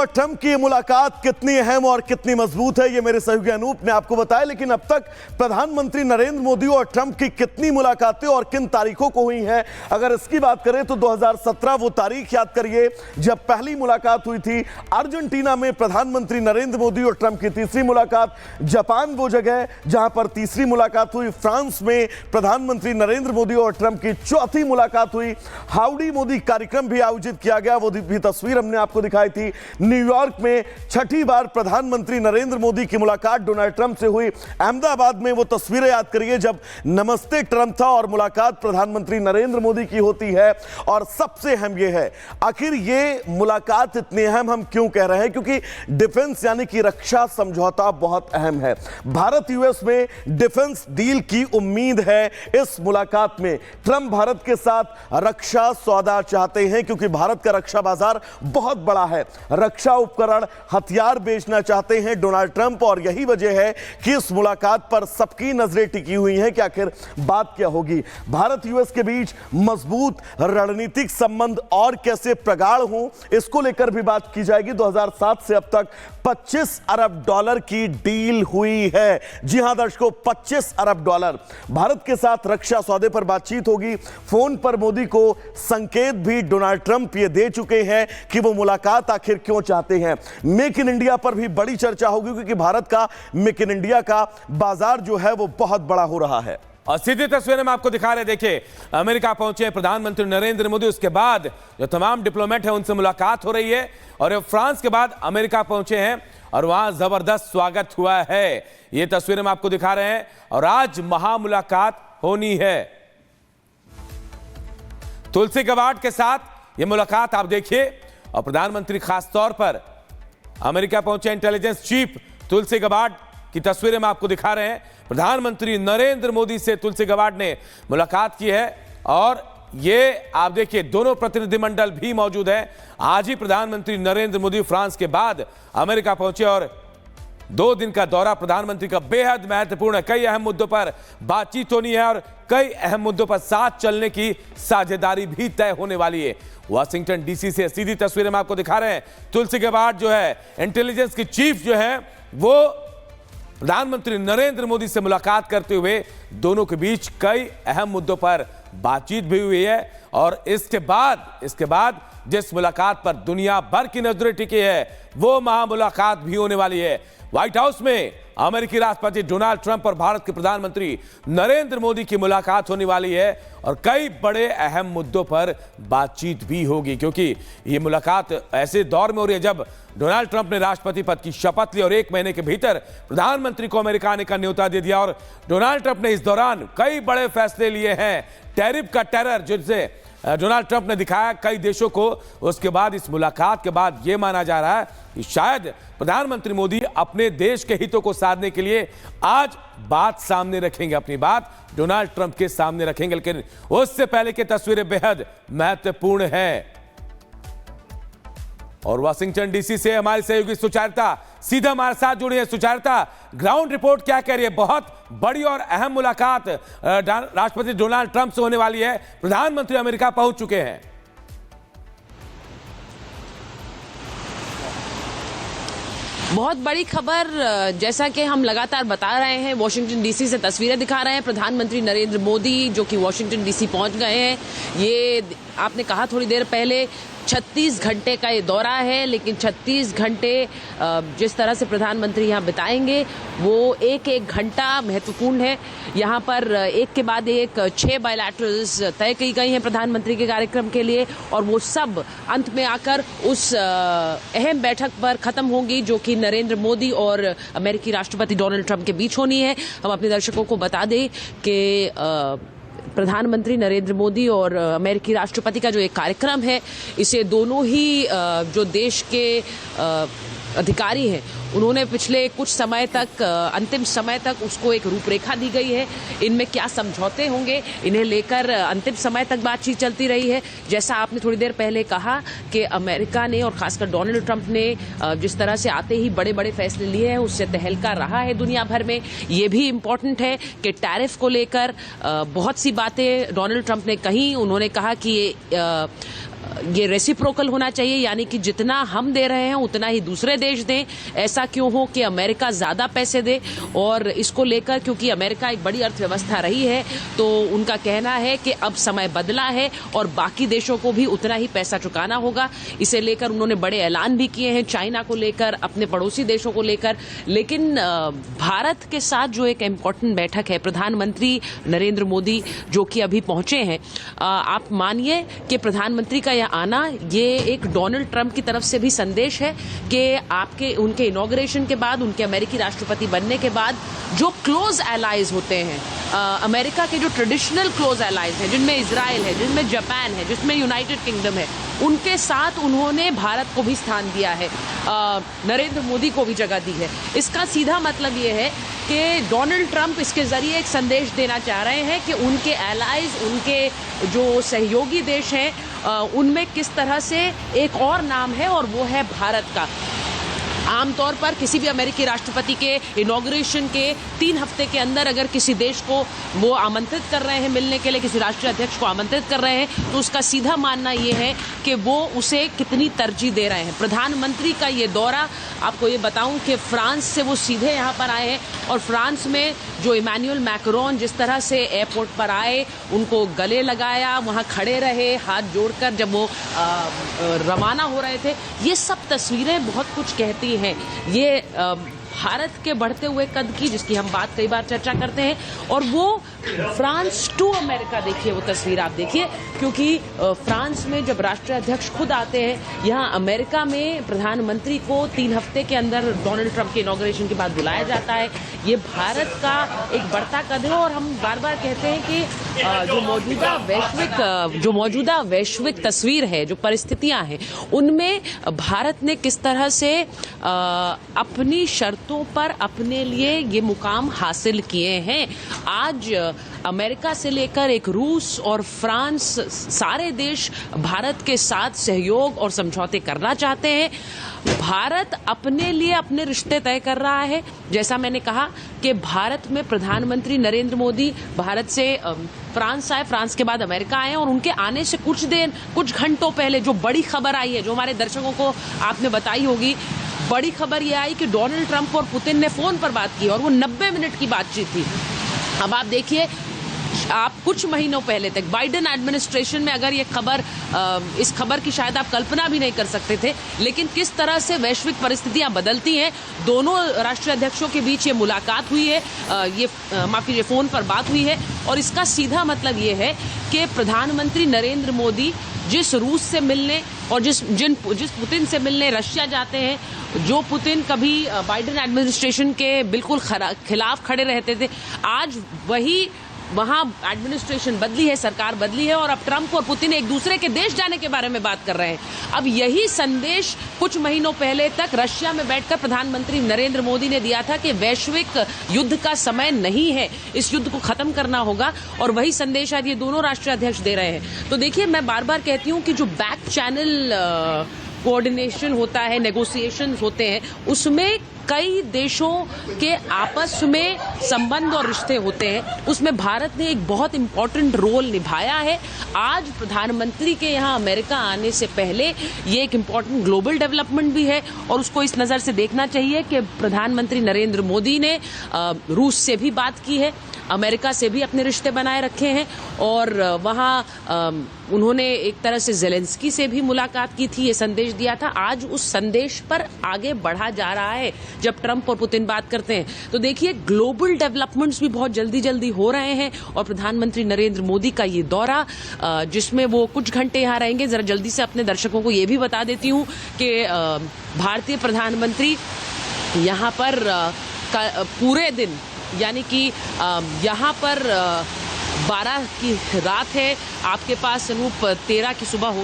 और ट्रंप की मुलाकात कितनी अहम और कितनी मजबूत है, ये मेरे सहयोगी अनूप ने आपको बताया। लेकिन अब तक प्रधानमंत्री नरेंद्र मोदी और ट्रंप की कितनी मुलाकातें और किन तारीखों को हुई हैं, अगर इसकी बात करें तो 2017 वो तारीख याद करिए जब पहली मुलाकात हुई थी अर्जेंटीना में प्रधानमंत्री नरेंद्र मोदी और ट्रंप की। तीसरी मुलाकात जापान वो जगह जहां पर तीसरी मुलाकात हुई। फ्रांस में प्रधानमंत्री नरेंद्र मोदी और ट्रंप की चौथी मुलाकात हुई। हाउडी मोदी कार्यक्रम भी आयोजित किया गया, वो भी तस्वीर हमने आपको दिखाई थी। न्यूयॉर्क में छठी बार प्रधानमंत्री नरेंद्र मोदी की मुलाकात डोनाल्ड ट्रंप से हुई। अहमदाबाद में वो तस्वीरें याद करिए जब नमस्ते ट्रंप था और मुलाकात प्रधानमंत्री नरेंद्र मोदी की होती है। और सबसे अहम ये है, आखिर ये मुलाकात इतनी अहम हम क्यों कह रहे हैं, क्योंकि डिफेंस यानी कि रक्षा समझौता बहुत अहम है। भारत यूएस में डिफेंस डील की उम्मीद है इस मुलाकात में। ट्रंप भारत के साथ रक्षा सौदा चाहते हैं क्योंकि भारत का रक्षा बाजार बहुत बड़ा है। रक्षा उपकरण, हथियार बेचना चाहते हैं डोनाल्ड ट्रंप, और यही वजह है कि इस मुलाकात पर सबकी नजरें टिकी हुई हैं कि आखिर बात क्या होगी। भारत यूएस के बीच मजबूत रणनीतिक संबंध और कैसे प्रगाढ़ हों, इसको लेकर भी बात की जाएगी। 2007 से अब तक 25 अरब डॉलर की डील हुई है। जी हां दर्शकों, 25 अरब डॉलर। भारत के साथ रक्षा सौदे पर बातचीत होगी। फोन पर मोदी को संकेत भी डोनाल्ड ट्रंप ये दे चुके हैं कि वो मुलाकात आखिर क्यों चाहते हैं। मेक इन इंडिया पर भी बड़ी चर्चा होगी क्योंकि भारत का मेक इन इंडिया का बाजार जो है वो बहुत बड़ा हो रहा है। और सीधी तस्वीरें में आपको दिखा रहे, देखिए अमेरिका पहुंचे प्रधानमंत्री नरेंद्र मोदी, उसके बाद जो तमाम डिप्लोमेट हैं उनसे मुलाकात हो रही है। और फ्रांस के बाद अमेरिका पहुंचे हैं और वहां जबरदस्त स्वागत हुआ है। ये तस्वीरें में आपको दिखा रहे हैं और आज महामुलाकात होनी है। तुलसी गबार्ड के साथ ये मुलाकात आप देखिए। और प्रधानमंत्री खासतौर पर अमेरिका पहुंचे इंटेलिजेंस चीफ तुलसी गबार्ड की तस्वीरें में आपको दिखा रहे हैं। प्रधानमंत्री नरेंद्र मोदी से तुलसी गबार्ड ने मुलाकात की है और ये आप देखिए दोनों प्रतिनिधिमंडल भी मौजूद है। आज ही प्रधानमंत्री नरेंद्र मोदी फ्रांस के बाद अमेरिका पहुंचे और 2 दिन का दौरा प्रधानमंत्री का बेहद महत्वपूर्ण है। कई अहम मुद्दों पर बातचीत होनी है और कई अहम मुद्दों पर साथ चलने की साझेदारी भी तय होने वाली है। वाशिंगटन डीसी से सीधी तस्वीरें में आपको दिखा रहे हैं। तुलसी गबार्ड जो है इंटेलिजेंस की चीफ जो है वो प्रधानमंत्री नरेंद्र मोदी से मुलाकात करते हुए दोनों के बीच कई अहम मुद्दों पर बातचीत भी हुई है। और इसके बाद जिस मुलाकात पर दुनिया भर की नजरें टिकी है वो महामुलाकात भी होने वाली है। व्हाइट हाउस में अमेरिकी राष्ट्रपति डोनाल्ड ट्रंप और भारत के प्रधानमंत्री नरेंद्र मोदी की मुलाकात होने वाली है और कई बड़े अहम मुद्दों पर बातचीत भी होगी, क्योंकि ये मुलाकात ऐसे दौर में हो रही है जब डोनाल्ड ट्रंप ने राष्ट्रपति पद की शपथ ली और 1 महीने के भीतर प्रधानमंत्री को अमेरिका आने का न्योता दे दिया। और डोनाल्ड ट्रंप ने इस दौरान कई बड़े फैसले लिए हैं। टैरिफ का टेरर जिससे डोनाल्ड ट्रंप ने दिखाया कई देशों को। उसके बाद इस मुलाकात के बाद यह माना जा रहा है कि शायद प्रधानमंत्री मोदी अपने देश के हितों को साधने के लिए आज बात सामने रखेंगे, अपनी बात डोनाल्ड ट्रंप के सामने रखेंगे। लेकिन उससे पहले की तस्वीरें बेहद महत्वपूर्ण हैं। और वाशिंगटन डीसी से हमारी सहयोगी सुचारिता सीधा हमारे साथ जुड़ी है। सुचारिता, ग्राउंड रिपोर्ट क्या कह रही है? बहुत बड़ी और अहम मुलाकात राष्ट्रपति डोनाल्ड ट्रंप से होने वाली है। प्रधानमंत्री अमेरिका पहुंच चुके हैं। बहुत बड़ी खबर, जैसा कि हम लगातार बता रहे हैं, वॉशिंगटन डीसी से तस्वीरें दिखा रहे हैं। प्रधानमंत्री नरेंद्र मोदी जो कि वॉशिंगटन डीसी पहुंच गए हैं। ये आपने कहा थोड़ी देर पहले 36 घंटे का ये दौरा है, लेकिन 36 घंटे जिस तरह से प्रधानमंत्री यहाँ बिताएंगे वो एक एक घंटा महत्वपूर्ण है। यहाँ पर एक के बाद एक 6 बायलैटरल्स तय की गई हैं प्रधानमंत्री के कार्यक्रम के लिए और वो सब अंत में आकर उस अहम बैठक पर खत्म होंगी जो कि नरेंद्र मोदी और अमेरिकी राष्ट्रपति डोनाल्ड ट्रंप के बीच होनी है। हम अपने दर्शकों को बता दें कि प्रधानमंत्री नरेंद्र मोदी और अमेरिकी राष्ट्रपति का जो एक कार्यक्रम है, इसे दोनों ही जो देश के अधिकारी हैं उन्होंने पिछले कुछ समय तक, अंतिम समय तक उसको एक रूपरेखा दी गई है। इनमें क्या समझौते होंगे, इन्हें लेकर अंतिम समय तक बातचीत चलती रही है। जैसा आपने थोड़ी देर पहले कहा कि अमेरिका ने और खासकर डोनाल्ड ट्रंप ने जिस तरह से आते ही बड़े बड़े फैसले लिए हैं उससे तहलका रहा है दुनिया भर में। ये भी इम्पोर्टेंट है कि टैरिफ को लेकर बहुत सी बातें डोनाल्ड ट्रंप ने कही। उन्होंने कहा कि ये रेसिप्रोकल होना चाहिए, यानी कि जितना हम दे रहे हैं उतना ही दूसरे देश दें। ऐसा क्यों हो कि अमेरिका ज्यादा पैसे दे, और इसको लेकर क्योंकि अमेरिका एक बड़ी अर्थव्यवस्था रही है तो उनका कहना है कि अब समय बदला है और बाकी देशों को भी उतना ही पैसा चुकाना होगा। इसे लेकर उन्होंने बड़े ऐलान भी किए हैं, चाइना को लेकर, अपने पड़ोसी देशों को लेकर। लेकिन भारत के साथ जो एक इम्पोर्टेंट बैठक है, प्रधानमंत्री नरेंद्र मोदी जो कि अभी पहुंचे हैं, आप मानिए कि प्रधानमंत्री का यह आना ये एक डोनाल्ड ट्रंप की तरफ से भी संदेश है कि आपके उनके इनॉग्रेशन के बाद, उनके अमेरिकी राष्ट्रपति बनने के बाद जो क्लोज एलाइज होते हैं, अमेरिका के जो ट्रेडिशनल क्लोज एलाइज हैं, जिनमें इजराइल है, जिनमें जापान है, जिसमें यूनाइटेड किंगडम है, उनके साथ उन्होंने भारत को भी स्थान दिया है, नरेंद्र मोदी को भी जगह दी है। इसका सीधा मतलब ये है कि डोनाल्ड ट्रंप इसके जरिए एक संदेश देना चाह रहे हैं कि उनके एलाइज, उनके जो सहयोगी देश हैं, उनमें किस तरह से एक और नाम है और वो है भारत का। आमतौर पर किसी भी अमेरिकी राष्ट्रपति के इनॉग्रेशन के 3 हफ्ते के अंदर अगर किसी देश को वो आमंत्रित कर रहे हैं मिलने के लिए, किसी राष्ट्रीय अध्यक्ष को आमंत्रित कर रहे हैं, तो उसका सीधा मानना ये है कि वो उसे कितनी तरजीह दे रहे हैं। प्रधानमंत्री का ये दौरा, आपको ये बताऊं कि फ्रांस से वो सीधे यहाँ पर आए हैं और फ्रांस में जो इमैनुअल मैक्रोन जिस तरह से एयरपोर्ट पर आए, उनको गले लगाया, वहाँ खड़े रहे हाथ जोड़कर जब वो रवाना हो रहे थे, ये सब तस्वीरें बहुत कुछ कहती हैं। ये भारत के बढ़ते हुए कद की, जिसकी हम बात कई बार चर्चा करते हैं, और वो फ्रांस टू अमेरिका, देखिए वो तस्वीर आप देखिए, क्योंकि फ्रांस में जब राष्ट्रीय अध्यक्ष खुद आते हैं, यहाँ अमेरिका में प्रधानमंत्री को 3 हफ्ते के अंदर डोनाल्ड ट्रंप के इनॉग्रेशन के बाद बुलाया जाता है। ये भारत का एक बढ़ता कद है और हम बार बार कहते हैं कि जो मौजूदा वैश्विक तस्वीर है, जो परिस्थितियां हैं, उनमें भारत ने किस तरह से अपनी शर्तों पर अपने लिए ये मुकाम हासिल किए हैं। आज अमेरिका से लेकर एक रूस और फ्रांस, सारे देश भारत के साथ सहयोग और समझौते करना चाहते हैं। भारत अपने लिए अपने रिश्ते तय कर रहा है। जैसा मैंने कहा कि भारत में प्रधानमंत्री नरेंद्र मोदी भारत से फ्रांस आए, फ्रांस के बाद अमेरिका आए, और उनके आने से कुछ घंटों पहले जो बड़ी खबर आई है, जो हमारे दर्शकों को आपने बताई होगी, बड़ी खबर यह आई कि डोनाल्ड ट्रंप और पुतिन ने फोन पर बात की और वो 90 मिनट की बातचीत थी। अब आप देखिए, आप कुछ महीनों पहले तक बाइडेन एडमिनिस्ट्रेशन में अगर ये खबर, इस खबर की शायद आप कल्पना भी नहीं कर सकते थे, लेकिन किस तरह से वैश्विक परिस्थितियां बदलती हैं। दोनों राष्ट्रीय अध्यक्षों के बीच ये मुलाकात हुई है, माफ कीजिए, फोन पर बात हुई है, और इसका सीधा मतलब ये है कि प्रधानमंत्री नरेंद्र मोदी जिस रूस से मिलने और जिस पुतिन से मिलने रशिया जाते हैं, जो पुतिन कभी बाइडेन एडमिनिस्ट्रेशन के बिल्कुल खिलाफ खड़े रहते थे, आज वही वहां एडमिनिस्ट्रेशन बदली है, सरकार बदली है, और अब ट्रंप और पुतिन एक दूसरे के देश जाने के बारे में बात कर रहे हैं। अब यही संदेश कुछ महीनों पहले तक रशिया में बैठकर प्रधानमंत्री नरेंद्र मोदी ने दिया था कि वैश्विक युद्ध का समय नहीं है, इस युद्ध को खत्म करना होगा, और वही संदेश आज ये दोनों राष्ट्रीय अध्यक्ष दे रहे हैं। तो देखिए, मैं बार बार कहती हूं कि जो बैक चैनल कोऑर्डिनेशन होता है, नेगोशिएशंस होते हैं, उसमें कई देशों के आपस में संबंध और रिश्ते होते हैं, उसमें भारत ने एक बहुत इंपॉर्टेंट रोल निभाया है। आज प्रधानमंत्री के यहाँ अमेरिका आने से पहले ये एक इंपॉर्टेंट ग्लोबल डेवलपमेंट भी है, और उसको इस नज़र से देखना चाहिए कि प्रधानमंत्री नरेंद्र मोदी ने रूस से भी बात की है, अमेरिका से भी अपने रिश्ते बनाए रखे हैं, और वहाँ उन्होंने एक तरह से ज़ेलेंस्की से भी मुलाकात की थी, ये संदेश दिया था। आज उस संदेश पर आगे बढ़ा जा रहा है जब ट्रंप और पुतिन बात करते हैं। तो देखिए, ग्लोबल डेवलपमेंट्स भी बहुत जल्दी जल्दी हो रहे हैं, और प्रधानमंत्री नरेंद्र मोदी का ये दौरा, जिसमें वो कुछ घंटे यहाँ रहेंगे, जरा जल्दी से अपने दर्शकों को ये भी बता देती हूँ कि भारतीय प्रधानमंत्री यहाँ पर पूरे दिन, यानी कि यहाँ पर 12 की रात है, आपके पास 13 की सुबह हो